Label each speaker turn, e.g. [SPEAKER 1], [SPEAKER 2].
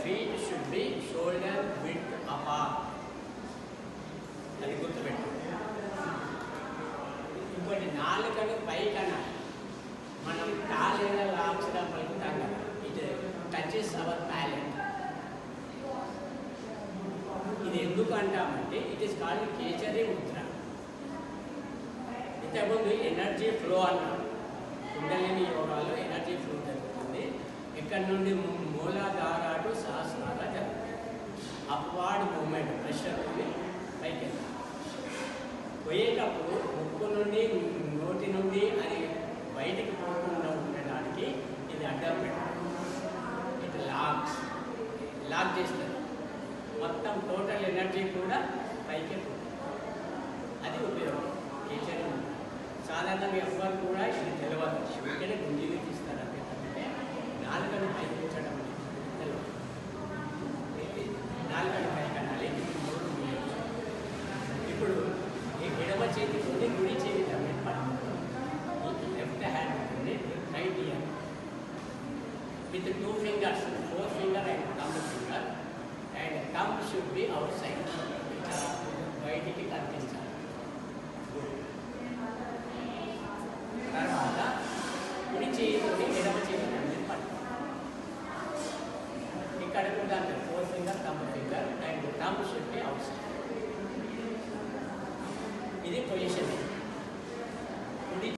[SPEAKER 1] feet should be shoulder width apart. అది గుర్తుపెట్టు. ఇంకోటి నాలుకను పైకి అనాలి. మనం కాలేదా అక్షరం పలుకుతాం కదా, ఇట్ టచెస్ అవర్ ప్యాలెట్. ఇది ఎందుకు అంటామంటే it is called Khechari mudra. ఇంతకుముందు ఎనర్జీ ఫ్లో అన్నాం. కుండలిని యోగాలో ఎనర్జీ ఫ్లో జరుగుతుంది. ఎక్కడి నుండి మూలాధార టు సహస్రార జరుగుతుంది. అప్వార్డ్ మూమెంట్ ప్రెషర్ నుండి పైకి వెళ్తాం. పోయేటప్పుడు ముక్కు నుండి నోటి నుండి అది బయటికి పోకుండా ఉండడానికి ఇది అడ్డం పెట్టాలి. ఇది లాక్ చేస్తుంది. మొత్తం టోటల్ ఎనర్జీ కూడా పైకి పోతుంది. అది ఉపయోగం. కేచరీ సాధారణంగా ఎవ్వరు కూడా ఇది తెలియదు. వెంటనే గుండీలు తీస్తారు. అంటే నాలుగని పైకి ఉంచడం తెలియదు. నాలుగని పైకి అనాలి. ఇప్పుడు ఎడమ చేతితోటి కుడి చేతి టర్మిట్ పడుతుంది. లెఫ్ట్ హ్యాండ్ ఉంటుంది, right year with 2 fingers, 4th finger and thumb finger, and thumb should be outside. బయటికి కనిపించాలి.